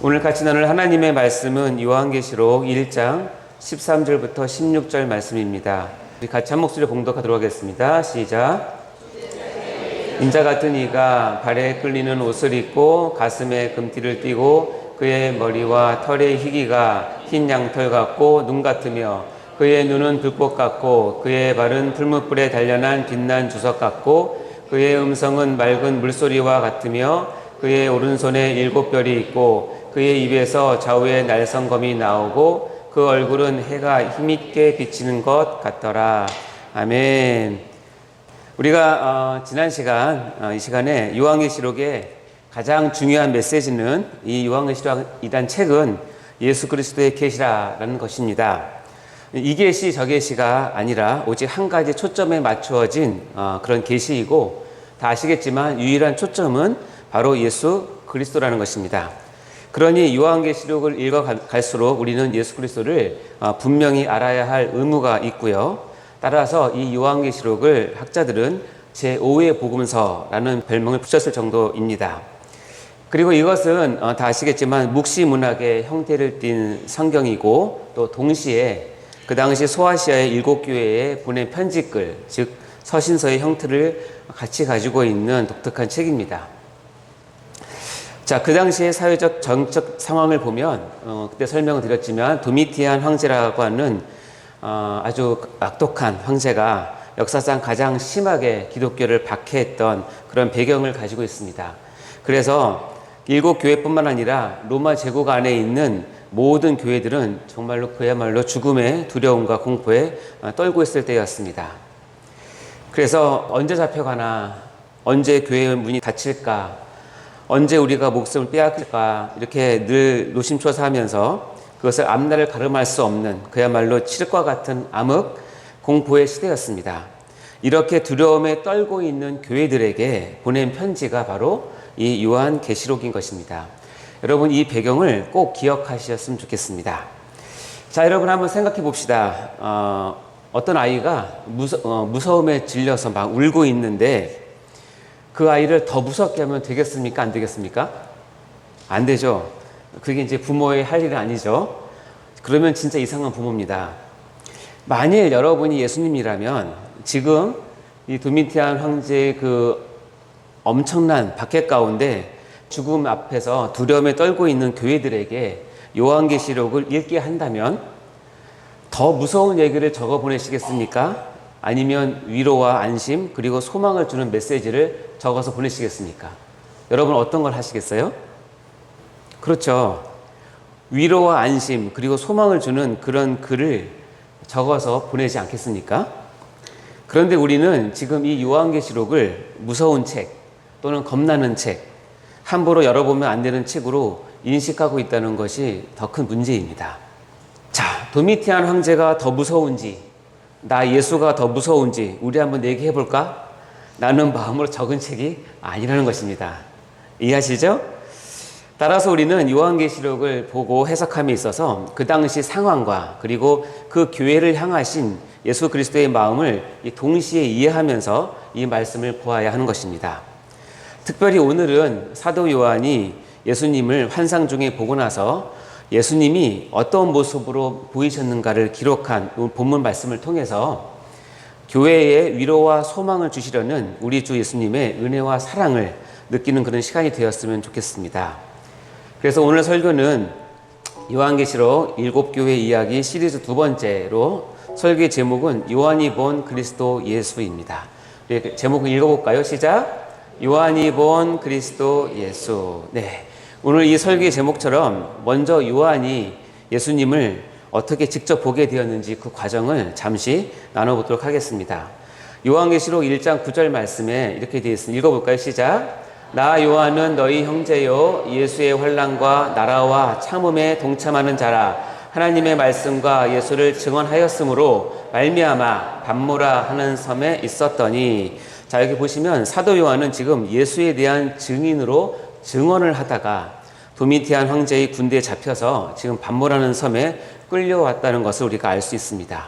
오늘 같이 나눌 하나님의 말씀은 요한계시록 1장 13절부터 16절 말씀입니다. 우리 같이 한 목소리로 봉독하도록 하겠습니다. 시작. 인자 같은 이가 발에 끌리는 옷을 입고 가슴에 금띠를 띠고 그의 머리와 털의 희기가 흰 양털 같고 눈 같으며 그의 눈은 불꽃 같고 그의 발은 풀무불에 단련한 빛난 주석 같고 그의 음성은 맑은 물소리와 같으며 그의 오른손에 7별이 있고 그의 입에서 좌우에 날성검이 나오고 그 얼굴은 해가 힘있게 비치는 것 같더라. 아멘. 우리가 지난 시간 이 시간에 요한계시록의 가장 중요한 메시지는 이 요한계시록이란 책은 예수 그리스도의 계시라는 것입니다. 이 계시 저 계시가 아니라 오직 한 가지 초점에 맞추어진 그런 계시이고, 다 아시겠지만 유일한 초점은 바로 예수 그리스도라는 것입니다. 그러니 요한계시록을 읽어갈수록 우리는 예수 그리스도를 분명히 알아야 할 의무가 있고요. 따라서 이 요한계시록을 학자들은 제5의 복음서라는 별명을 붙였을 정도입니다. 그리고 이것은 다 아시겠지만 묵시문학의 형태를 띤 성경이고, 또 동시에 그 당시 소아시아의 7교회에 보낸 편지글, 즉 서신서의 형태를 같이 가지고 있는 독특한 책입니다. 자, 그 당시의 사회적 정적 상황을 보면 그때 설명을 드렸지만 도미티안 황제라고 하는 아주 악독한 황제가 역사상 가장 심하게 기독교를 박해했던 그런 배경을 가지고 있습니다. 그래서 7교회뿐만 아니라 로마 제국 안에 있는 모든 교회들은 정말로 그야말로 죽음의 두려움과 공포에 떨고 있을 때였습니다. 그래서 언제 잡혀가나, 언제 교회의 문이 닫힐까, 언제 우리가 목숨을 빼앗길까, 이렇게 늘 노심초사하면서 그것을 앞날을 가름할 수 없는 그야말로 칠과 같은 암흑 공포의 시대였습니다. 이렇게 두려움에 떨고 있는 교회들에게 보낸 편지가 바로 이 요한계시록인 것입니다. 여러분, 이 배경을 꼭 기억하셨으면 좋겠습니다. 자, 여러분 한번 생각해 봅시다. 어떤 아이가 무서움에 질려서 막 울고 있는데 그 아이를 더 무섭게 하면 되겠습니까? 안 되겠습니까? 안 되죠. 그게 이제 부모의 할 일은 아니죠. 그러면 진짜 이상한 부모입니다. 만일 여러분이 예수님이라면 지금 이 도미티안 황제의 그 엄청난 박해 가운데 죽음 앞에서 두려움에 떨고 있는 교회들에게 요한계시록을 읽게 한다면 더 무서운 얘기를 적어 보내시겠습니까? 아니면 위로와 안심 그리고 소망을 주는 메시지를 적어서 보내시겠습니까? 여러분 어떤 걸 하시겠어요? 그렇죠. 위로와 안심 그리고 소망을 주는 그런 글을 적어서 보내지 않겠습니까? 그런데 우리는 지금 이 요한계시록을 무서운 책 또는 겁나는 책, 함부로 열어보면 안 되는 책으로 인식하고 있다는 것이 더 큰 문제입니다. 자, 도미티안 황제가 더 무서운지, 나 예수가 더 무서운지 우리 한번 얘기해 볼까? 라는 마음으로 적은 책이 아니라는 것입니다. 이해하시죠? 따라서 우리는 요한계시록을 보고 해석함에 있어서 그 당시 상황과 그리고 그 교회를 향하신 예수 그리스도의 마음을 동시에 이해하면서 이 말씀을 보아야 하는 것입니다. 특별히 오늘은 사도 요한이 예수님을 환상 중에 보고 나서 예수님이 어떤 모습으로 보이셨는가를 기록한 본문 말씀을 통해서 교회에 위로와 소망을 주시려는 우리 주 예수님의 은혜와 사랑을 느끼는 그런 시간이 되었으면 좋겠습니다. 그래서 오늘 설교는 요한계시록 7교회 이야기 시리즈 2번째로 설교의 제목은 요한이 본 그리스도 예수입니다. 제목을 읽어볼까요? 시작! 요한이 본 그리스도 예수. 네, 오늘 이 설교의 제목처럼 먼저 요한이 예수님을 어떻게 직접 보게 되었는지 그 과정을 잠시 나눠보도록 하겠습니다. 요한계시록 1장 9절 말씀에 이렇게 되어 있습니다. 읽어볼까요? 시작! 나 요한은 너희 형제요 예수의 환난과 나라와 참음에 동참하는 자라. 하나님의 말씀과 예수를 증언하였으므로 말미암아 밤모라 하는 섬에 있었더니. 자, 여기 보시면 사도 요한은 지금 예수에 대한 증인으로 증언을 하다가 도미티안 황제의 군대에 잡혀서 지금 밤모라는 섬에 끌려왔다는 것을 우리가 알 수 있습니다.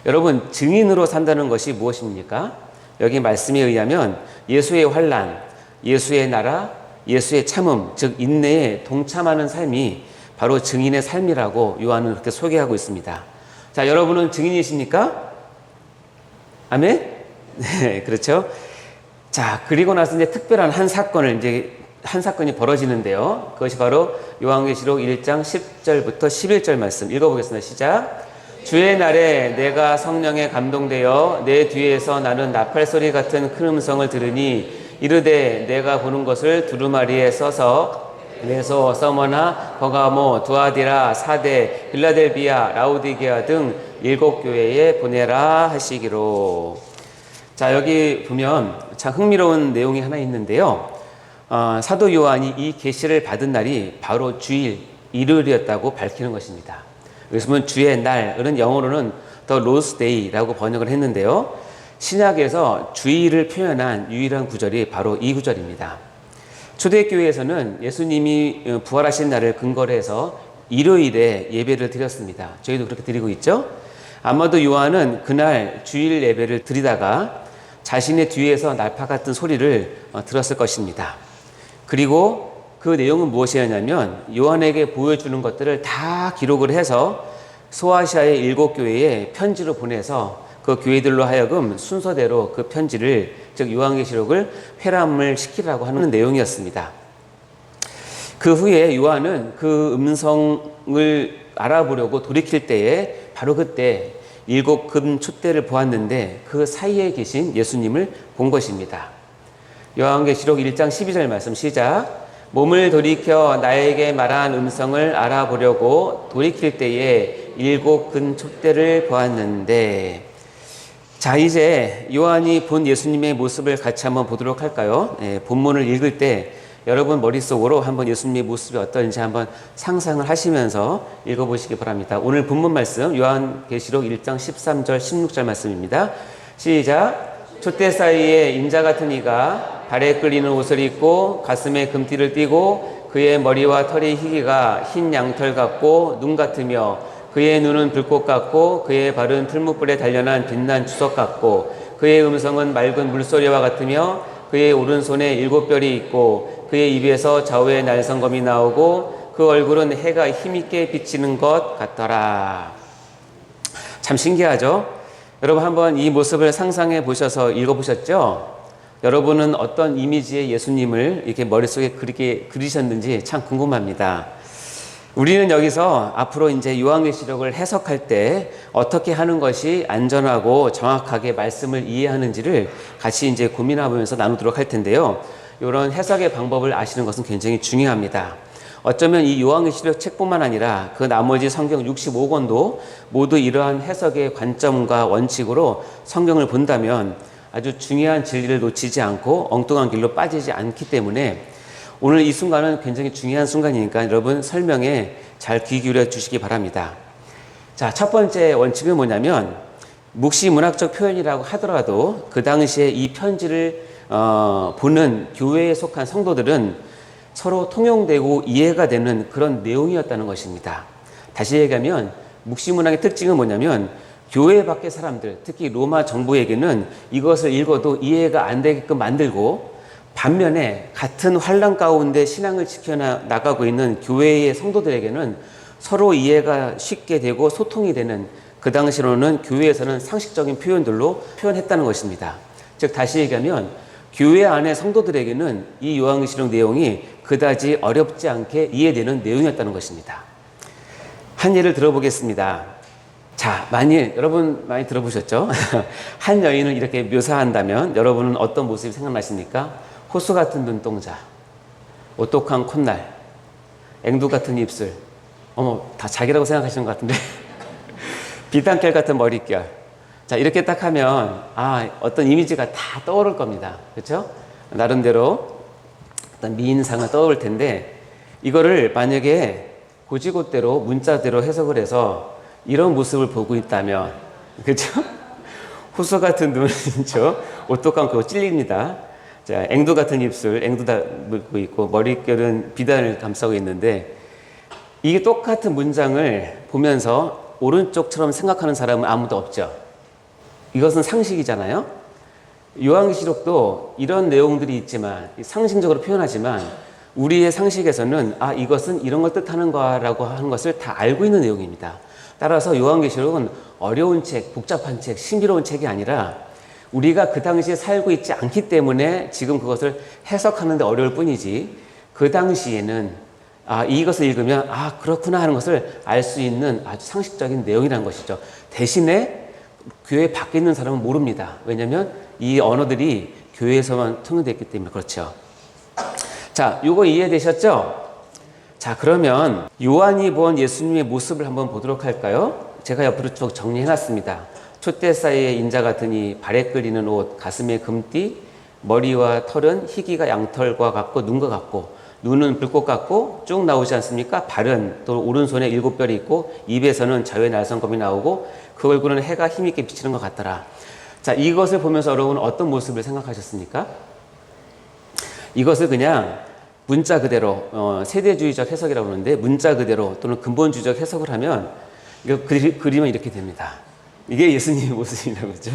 여러분, 증인으로 산다는 것이 무엇입니까? 여기 말씀에 의하면 예수의 환난, 예수의 나라, 예수의 참음, 즉 인내에 동참하는 삶이 바로 증인의 삶이라고 요한은 그렇게 소개하고 있습니다. 자, 여러분은 증인이십니까? 아멘? 네, 그렇죠. 자, 그리고 나서 이제 특별한 한 사건이 벌어지는데요. 그것이 바로 요한계시록 1장 10절부터 11절 말씀 읽어보겠습니다. 시작. 주의 날에 내가 성령에 감동되어 내 뒤에서 나는 나팔소리 같은 큰 음성을 들으니 이르되 내가 보는 것을 두루마리에 써서 에베소, 서머나, 버가모, 두아디라, 사데, 빌라델비아, 라우디게아 등 7교회에 보내라 하시기로. 자, 여기 보면 참 흥미로운 내용이 하나 있는데요. 사도 요한이 이 계시를 받은 날이 바로 주일, 일요일이었다고 밝히는 것입니다. 여기서 보면 주의 날은 영어로는 The Lord's Day라고 번역을 했는데요. 신약에서 주일을 표현한 유일한 구절이 바로 이 구절입니다. 초대교회에서는 예수님이 부활하신 날을 근거로 해서 일요일에 예배를 드렸습니다. 저희도 그렇게 드리고 있죠. 아마도 요한은 그날 주일 예배를 드리다가 자신의 뒤에서 날파 같은 소리를 들었을 것입니다. 그리고 그 내용은 무엇이었냐면 요한에게 보여주는 것들을 다 기록을 해서 소아시아의 7교회에 편지로 보내서 그 교회들로 하여금 순서대로 그 편지를, 즉 요한계시록을 회람을 시키라고 하는 내용이었습니다. 그 후에 요한은 그 음성을 알아보려고 돌이킬 때에 바로 그때 7금 촛대를 보았는데 그 사이에 계신 예수님을 본 것입니다. 요한계시록 1장 12절 말씀 시작. 몸을 돌이켜 나에게 말한 음성을 알아보려고 돌이킬 때에 7금 촛대를 보았는데. 자, 이제 요한이 본 예수님의 모습을 같이 한번 보도록 할까요? 본문을 읽을 때 여러분 머릿속으로 한번 예수님의 모습이 어떤지 한번 상상을 하시면서 읽어보시기 바랍니다. 오늘 본문 말씀 요한계시록 1장 13절 16절 말씀입니다. 시작. 촛대 사이에 인자 같은 이가 발에 끌리는 옷을 입고 가슴에 금띠를 띠고 그의 머리와 털이 희기가 흰 양털 같고 눈 같으며 그의 눈은 불꽃 같고 그의 발은 풀무불에 단련한 빛난 주석 같고 그의 음성은 맑은 물소리와 같으며 그의 오른손에 7별이 있고 그의 입에서 좌우에 날성검이 나오고 그 얼굴은 해가 힘있게 비치는 것 같더라. 참 신기하죠? 여러분 한번 이 모습을 상상해 보셔서 읽어보셨죠? 여러분은 어떤 이미지의 예수님을 이렇게 머릿속에 그리셨는지 참 궁금합니다. 우리는 여기서 앞으로 이제 요한계시록을 해석할 때 어떻게 하는 것이 안전하고 정확하게 말씀을 이해하는지를 같이 이제 고민해보면서 나누도록 할 텐데요. 이런 해석의 방법을 아시는 것은 굉장히 중요합니다. 어쩌면 이 요한계시록 책뿐만 아니라 그 나머지 성경 65권도 모두 이러한 해석의 관점과 원칙으로 성경을 본다면 아주 중요한 진리를 놓치지 않고 엉뚱한 길로 빠지지 않기 때문에 오늘 이 순간은 굉장히 중요한 순간이니까 여러분 설명에 잘 귀 기울여 주시기 바랍니다. 자, 첫 번째 원칙은 뭐냐면 묵시 문학적 표현이라고 하더라도 그 당시에 이 편지를 보는 교회에 속한 성도들은 서로 통용되고 이해가 되는 그런 내용이었다는 것입니다. 다시 얘기하면 묵시 문학의 특징은 뭐냐면 교회 밖의 사람들, 특히 로마 정부에게는 이것을 읽어도 이해가 안 되게끔 만들고 반면에 같은 환난 가운데 신앙을 지켜나가고 있는 교회의 성도들에게는 서로 이해가 쉽게 되고 소통이 되는, 그 당시로는 교회에서는 상식적인 표현들로 표현했다는 것입니다. 즉 다시 얘기하면 교회 안의 성도들에게는 이 요한계시록 내용이 그다지 어렵지 않게 이해되는 내용이었다는 것입니다. 한 예를 들어보겠습니다. 자, 만일 여러분 많이 들어보셨죠? 한 여인을 이렇게 묘사한다면 여러분은 어떤 모습이 생각나십니까? 호수 같은 눈동자, 오똑한 콧날, 앵두 같은 입술. 다 자기라고 생각하시는 것 같은데. 비단결 같은 머릿결. 자, 이렇게 딱 하면 어떤 이미지가 다 떠오를 겁니다. 그렇죠? 나름대로 어떤 미인상을 떠오를 텐데 이거를 만약에 고지고대로 문자대로 해석을 해서 이런 모습을 보고 있다면, 그렇죠? 호수 같은 눈이죠. 오똑한 코 찔립니다. 자, 앵두 같은 입술, 앵두 다 물고 있고 머릿결은 비단을 감싸고 있는데 이게 똑같은 문장을 보면서 오른쪽처럼 생각하는 사람은 아무도 없죠. 이것은 상식이잖아요. 요한계시록도 이런 내용들이 있지만 상식적으로 표현하지만 우리의 상식에서는 이것은 이런 걸 뜻하는 거라고 하는 것을 다 알고 있는 내용입니다. 따라서 요한계시록은 어려운 책, 복잡한 책, 신비로운 책이 아니라 우리가 그 당시에 살고 있지 않기 때문에 지금 그것을 해석하는데 어려울 뿐이지, 그 당시에는 이것을 읽으면 그렇구나 하는 것을 알 수 있는 아주 상식적인 내용이라는 것이죠. 대신에 교회 밖에 있는 사람은 모릅니다. 왜냐하면 이 언어들이 교회에서만 통용되어 있기 때문에. 그렇죠. 자, 요거 이해되셨죠? 자, 그러면 요한이 본 예수님의 모습을 한번 보도록 할까요? 제가 옆으로 쭉 정리해놨습니다. 촛대 사이에 인자 같으니, 발에 끌리는 옷, 가슴에 금띠, 머리와 털은 희기가 양털과 같고 눈과 같고, 눈은 불꽃 같고 쭉 나오지 않습니까? 발은 또 오른손에 7별이 있고, 입에서는 자유의 날성검이 나오고, 그 얼굴은 해가 힘있게 비치는 것 같더라. 자, 이것을 보면서 여러분은 어떤 모습을 생각하셨습니까? 이것을 그냥 문자 그대로, 세대주의적 해석이라고 하는데, 문자 그대로 또는 근본주의적 해석을 하면 이거 그리면 이렇게 됩니다. 이게 예수님의 모습이라고 그러죠.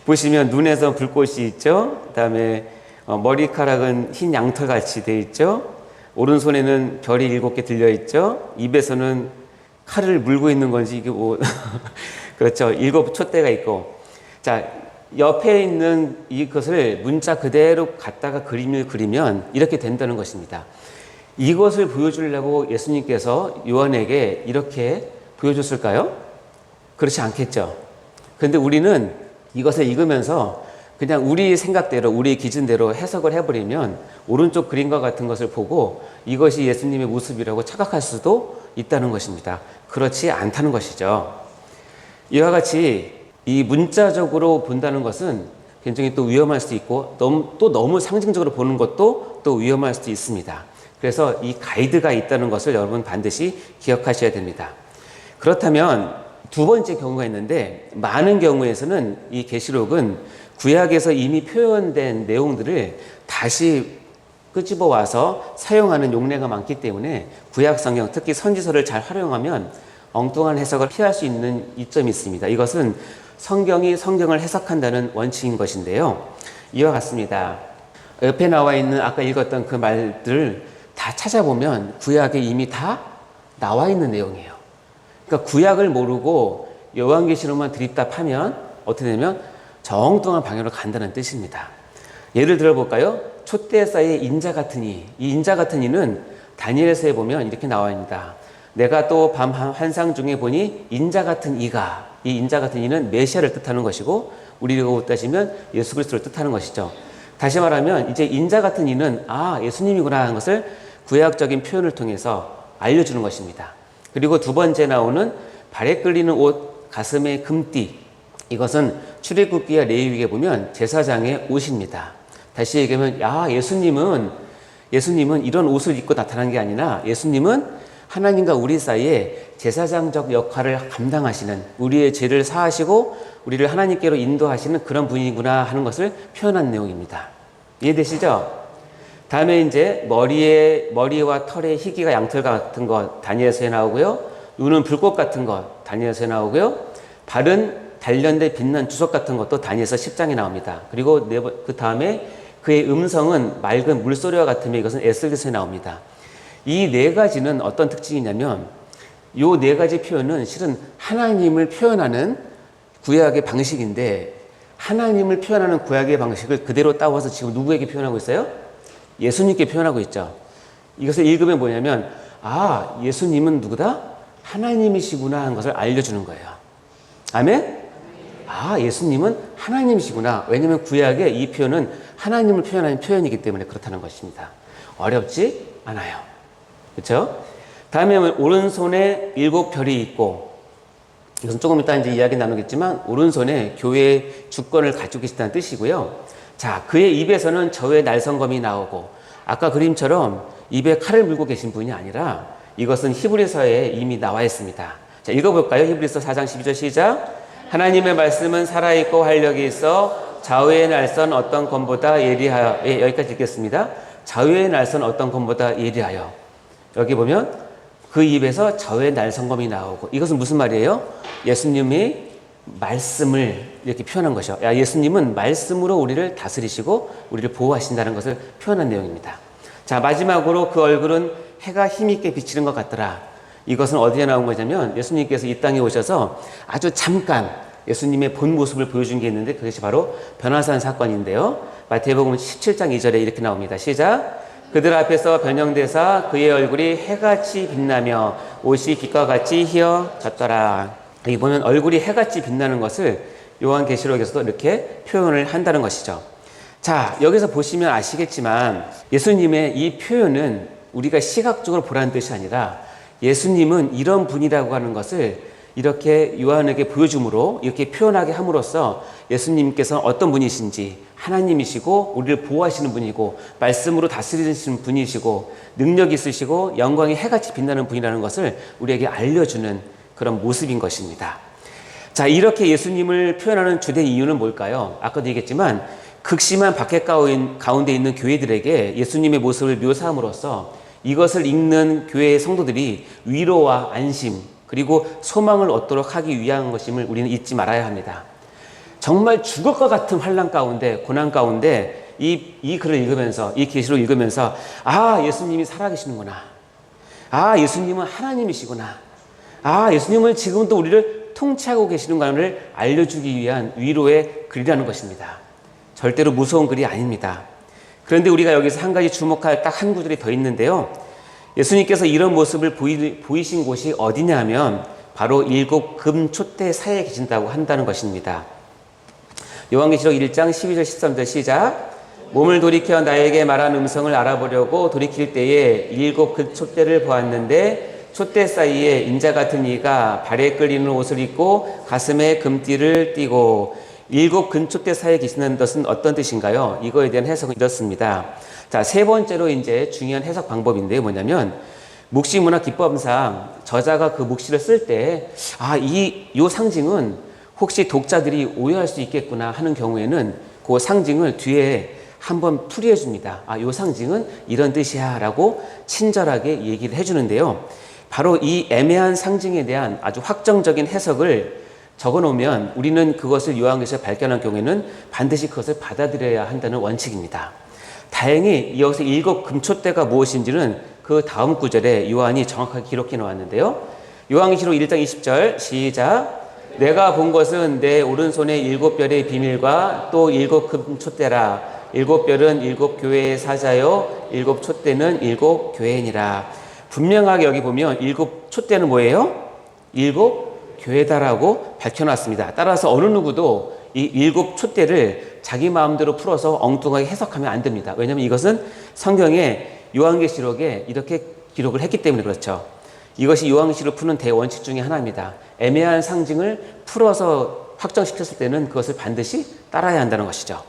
보시면 눈에서 불꽃이 있죠. 그 다음에 머리카락은 흰 양털같이 되어 있죠. 오른손에는 별이 7개 들려 있죠. 입에서는 칼을 물고 있는 건지 이게 뭐 그렇죠. 7 촛대가 있고. 자, 옆에 있는 이것을 문자 그대로 갖다가 그림을 그리면 이렇게 된다는 것입니다. 이것을 보여주려고 예수님께서 요한에게 이렇게 보여줬을까요? 그렇지 않겠죠. 그런데 우리는 이것을 읽으면서 그냥 우리 생각대로, 우리 기준대로 해석을 해버리면 오른쪽 그림과 같은 것을 보고 이것이 예수님의 모습이라고 착각할 수도 있다는 것입니다. 그렇지 않다는 것이죠. 이와 같이 이 문자적으로 본다는 것은 굉장히 또 위험할 수도 있고, 또 너무 상징적으로 보는 것도 또 위험할 수도 있습니다. 그래서 이 가이드가 있다는 것을 여러분 반드시 기억하셔야 됩니다. 그렇다면 두 번째 경우가 있는데, 많은 경우에서는 이 계시록은 구약에서 이미 표현된 내용들을 다시 끄집어 와서 사용하는 용례가 많기 때문에 구약 성경, 특히 선지서를 잘 활용하면 엉뚱한 해석을 피할 수 있는 이점이 있습니다. 이것은 성경이 성경을 해석한다는 원칙인 것인데요. 이와 같습니다. 옆에 나와 있는 아까 읽었던 그 말들을 다 찾아보면 구약에 이미 다 나와 있는 내용이에요. 그러니까 구약을 모르고 요한계시록만 드립다 파면 어떻게 되면 정뚱한 방향으로 간다는 뜻입니다. 예를 들어볼까요? 촛대 사이에 인자 같은 이, 이 인자 같은 이는 다니엘서에 보면 이렇게 나와 있습니다. 내가 또 밤 환상 중에 보니 인자 같은 이가, 이 인자 같은 이는 메시아를 뜻하는 것이고, 우리로 따지면 예수 그리스도를 뜻하는 것이죠. 다시 말하면 이제 인자 같은 이는 예수님이구나 하는 것을 구약적인 표현을 통해서 알려주는 것입니다. 그리고 두 번째 나오는 발에 끌리는 옷, 가슴에 금띠, 이것은 출애굽기와 레위기에 보면 제사장의 옷입니다. 다시 얘기하면 예수님은 이런 옷을 입고 나타난 게 아니라 예수님은 하나님과 우리 사이에 제사장적 역할을 감당하시는, 우리의 죄를 사하시고 우리를 하나님께로 인도하시는 그런 분이구나 하는 것을 표현한 내용입니다. 이해되시죠? 다음에 이제 머리와 털에 희기가 양털 같은 것 다니엘서에 나오고요. 눈은 불꽃 같은 것 다니엘서에 나오고요. 발은 단련된 빛난 주석 같은 것도 다니엘서 10장에 나옵니다. 그리고 그 다음에 그의 음성은 맑은 물소리와 같으며 이것은 에스겔서에 나옵니다. 이 네 가지는 어떤 특징이냐면, 이 네 가지 표현은 실은 하나님을 표현하는 구약의 방식인데, 하나님을 표현하는 구약의 방식을 그대로 따와서 지금 누구에게 표현하고 있어요? 예수님께 표현하고 있죠. 이것을 읽으면 뭐냐면, 예수님은 누구다? 하나님이시구나 하는 것을 알려주는 거예요. 아멘? 예수님은 하나님이시구나. 왜냐하면 구약의 이 표현은 하나님을 표현하는 표현이기 때문에 그렇다는 것입니다. 어렵지 않아요. 그렇죠? 다음에 오른손에 7별이 있고, 이것은 조금 이따 이제 이야기 나누겠지만, 오른손에 교회의 주권을 가지고 계시다는 뜻이고요. 자, 그의 입에서는 저의 날성검이 나오고, 아까 그림처럼 입에 칼을 물고 계신 분이 아니라 이것은 히브리서에 이미 나와 있습니다. 자, 읽어볼까요? 히브리서 4장 12절 시작. 하나님의 말씀은 살아있고 활력이 있어 좌우의 날선 어떤 검보다 예리하여. 여기까지 읽겠습니다. 좌우의 날선 어떤 검보다 예리하여. 여기 보면 그 입에서 좌우의 날성검이 나오고, 이것은 무슨 말이에요? 예수님이 말씀을 이렇게 표현한 것이요. 예수님은 말씀으로 우리를 다스리시고 우리를 보호하신다는 것을 표현한 내용입니다. 자, 마지막으로 그 얼굴은 해가 힘있게 비치는 것 같더라. 이것은 어디에 나온 거냐면 예수님께서 이 땅에 오셔서 아주 잠깐 예수님의 본 모습을 보여준 게 있는데 그것이 바로 변화산 사건인데요. 마태복음 17장 2절에 이렇게 나옵니다. 시작. 그들 앞에서 변형되사 그의 얼굴이 해같이 빛나며 옷이 빛과 같이 희어졌더라. 여기 보면 얼굴이 해같이 빛나는 것을 요한계시록에서도 이렇게 표현을 한다는 것이죠. 자, 여기서 보시면 아시겠지만 예수님의 이 표현은 우리가 시각적으로 보라는 뜻이 아니라 예수님은 이런 분이라고 하는 것을 이렇게 요한에게 보여줌으로 이렇게 표현하게 함으로써 예수님께서는 어떤 분이신지 하나님이시고 우리를 보호하시는 분이고 말씀으로 다스리시는 분이시고 능력이 있으시고 영광이 해같이 빛나는 분이라는 것을 우리에게 알려주는 그런 모습인 것입니다. 자, 이렇게 예수님을 표현하는 주된 이유는 뭘까요? 아까도 얘기했지만 극심한 박해 가운데 있는 교회들에게 예수님의 모습을 묘사함으로써 이것을 읽는 교회의 성도들이 위로와 안심 그리고 소망을 얻도록 하기 위한 것임을 우리는 잊지 말아야 합니다. 정말 죽을 것 같은 환난 가운데 고난 가운데 이 글을 읽으면서 이 계시를 읽으면서 아, 예수님이 살아계시는구나. 아, 예수님은 하나님이시구나. 아, 예수님은 지금도 우리를 통치하고 계시는가를 알려주기 위한 위로의 글이라는 것입니다. 절대로 무서운 글이 아닙니다. 그런데 우리가 여기서 한 가지 주목할 딱 한 구절이 더 있는데요. 예수님께서 이런 모습을 보이신 곳이 어디냐 하면 바로 일곱 금 촛대 사이에 계신다고 한다는 것입니다. 요한계시록 1장 12절 13절 시작. 몸을 돌이켜 나에게 말한 음성을 알아보려고 돌이킬 때에 일곱 그 촛대를 보았는데 촛대 사이에 인자 같은 이가 발에 끌리는 옷을 입고 가슴에 금띠를 띠고 일곱 근촛대 사이에 계시는 것은 어떤 뜻인가요? 이거에 대한 해석은 이렇습니다. 자, 세 번째로 이제 중요한 해석 방법인데 뭐냐면 묵시문화 기법상 저자가 그 묵시를 쓸 때 요 상징은 혹시 독자들이 오해할 수 있겠구나 하는 경우에는 그 상징을 뒤에 한번 풀이해 줍니다. 요 상징은 이런 뜻이야 라고 친절하게 얘기를 해주는데요. 바로 이 애매한 상징에 대한 아주 확정적인 해석을 적어 놓으면 우리는 그것을 요한계시록에 발견한 경우에는 반드시 그것을 받아들여야 한다는 원칙입니다. 다행히 여기서 일곱 금촛대가 무엇인지는 그 다음 구절에 요한이 정확하게 기록해 놓았는데요. 요한계시록 1장 20절 시작. 내가 본 것은 내 오른손에 일곱 별의 비밀과 또 일곱 금촛대라. 일곱 별은 일곱 교회의 사자요 일곱 촛대는 일곱 교회니라. 분명하게 여기 보면 일곱 촛대는 뭐예요? 일곱 교회다라고 밝혀놨습니다. 따라서 어느 누구도 이 일곱 촛대를 자기 마음대로 풀어서 엉뚱하게 해석하면 안 됩니다. 왜냐하면 이것은 성경에 요한계시록에 이렇게 기록을 했기 때문에 그렇죠. 이것이 요한계시록을 푸는 대원칙 중에 하나입니다. 애매한 상징을 풀어서 확정시켰을 때는 그것을 반드시 따라야 한다는 것이죠.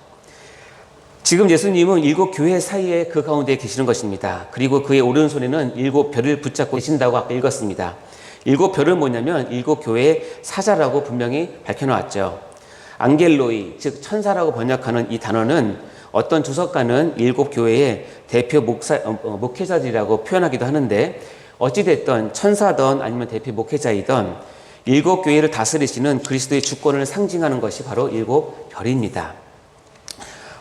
지금 예수님은 일곱 교회 사이에 그 가운데 계시는 것입니다. 그리고 그의 오른손에는 일곱 별을 붙잡고 계신다고 아까 읽었습니다. 일곱 별은 뭐냐면 일곱 교회의 사자라고 분명히 밝혀놓았죠. 앙겔로이, 즉 천사라고 번역하는 이 단어는 어떤 주석가는 일곱 교회의 대표 목회자들이라고 표현하기도 하는데 어찌됐든 천사든 아니면 대표 목회자이든 일곱 교회를 다스리시는 그리스도의 주권을 상징하는 것이 바로 일곱 별입니다.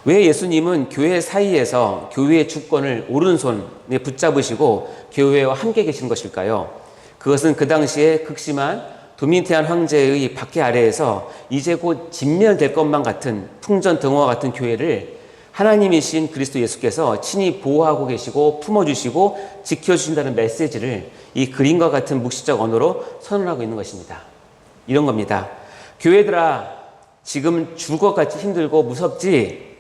왜 예수님은 교회 사이에서 교회의 주권을 오른손에 붙잡으시고 교회와 함께 계신 것일까요? 그것은 그 당시에 극심한 도미티안 황제의 박해 아래에서 이제 곧 진멸될 것만 같은 풍전등화와 같은 교회를 하나님이신 그리스도 예수께서 친히 보호하고 계시고 품어주시고 지켜주신다는 메시지를 이 그림과 같은 묵시적 언어로 선언하고 있는 것입니다. 이런 겁니다. 교회들아, 지금 죽을 것 같이 힘들고 무섭지?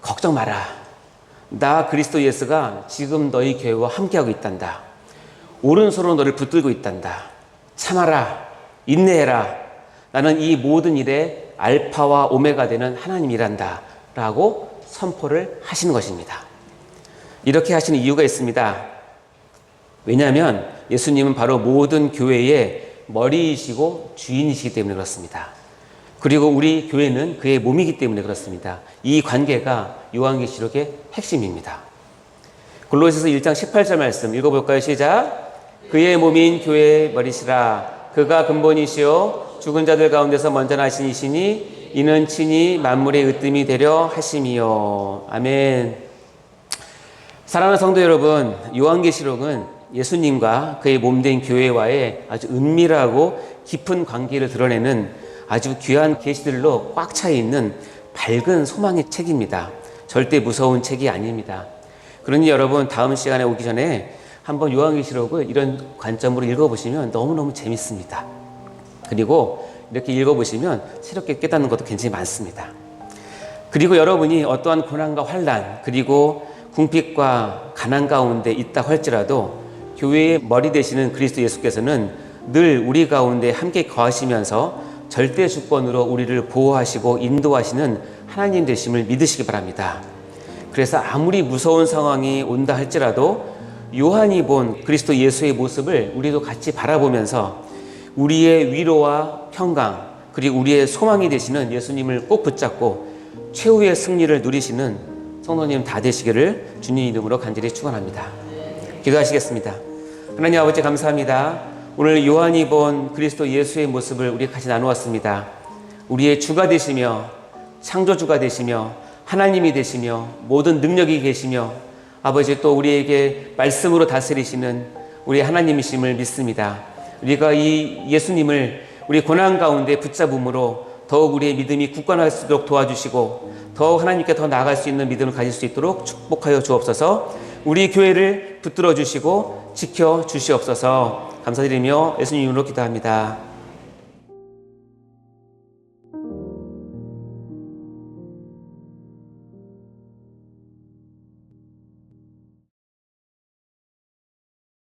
걱정 마라. 나 그리스도 예수가 지금 너희 교회와 함께하고 있단다. 오른손으로 너를 붙들고 있단다. 참아라. 인내해라. 나는 이 모든 일에 알파와 오메가 되는 하나님이란다. 라고 선포를 하시는 것입니다. 이렇게 하시는 이유가 있습니다. 왜냐하면 예수님은 바로 모든 교회의 머리이시고 주인이시기 때문에 그렇습니다. 그리고 우리 교회는 그의 몸이기 때문에 그렇습니다. 이 관계가 요한계시록의 핵심입니다. 골로새서 1장 18절 말씀 읽어볼까요? 시작. 그의 몸인 교회의 머리시라. 그가 근본이시요 죽은 자들 가운데서 먼저 나신 이시니 이는 친히 만물의 으뜸이 되려 하심이요. 아멘. 사랑하는 성도 여러분, 요한계시록은 예수님과 그의 몸된 교회와의 아주 은밀하고 깊은 관계를 드러내는 아주 귀한 계시들로 꽉 차 있는 밝은 소망의 책입니다. 절대 무서운 책이 아닙니다. 그러니 여러분, 다음 시간에 오기 전에 한번 요한계시록을 이런 관점으로 읽어보시면 너무너무 재밌습니다. 그리고 이렇게 읽어보시면 새롭게 깨닫는 것도 굉장히 많습니다. 그리고 여러분이 어떠한 고난과 환난, 그리고 궁핍과 가난 가운데 있다 할지라도 교회의 머리 되시는 그리스도 예수께서는 늘 우리 가운데 함께 거하시면서 절대 주권으로 우리를 보호하시고 인도하시는 하나님 되심을 믿으시기 바랍니다. 그래서 아무리 무서운 상황이 온다 할지라도 요한이 본 그리스도 예수의 모습을 우리도 같이 바라보면서 우리의 위로와 평강, 그리고 우리의 소망이 되시는 예수님을 꼭 붙잡고 최후의 승리를 누리시는 성도님 다 되시기를 주님 이름으로 간절히 축원합니다. 기도하시겠습니다. 하나님 아버지, 감사합니다. 오늘 요한이 본 그리스도 예수의 모습을 우리 같이 나누었습니다. 우리의 주가 되시며 창조주가 되시며 하나님이 되시며 모든 능력이 계시며 아버지, 또 우리에게 말씀으로 다스리시는 우리 하나님이심을 믿습니다. 우리가 이 예수님을 우리 고난 가운데 붙잡음으로 더욱 우리의 믿음이 굳건할 수 있도록 도와주시고 더욱 하나님께 더 나아갈 수 있는 믿음을 가질 수 있도록 축복하여 주옵소서. 우리 교회를 붙들어 주시고 지켜 주시옵소서. 감사드리며 예수님 이름으로 기도합니다.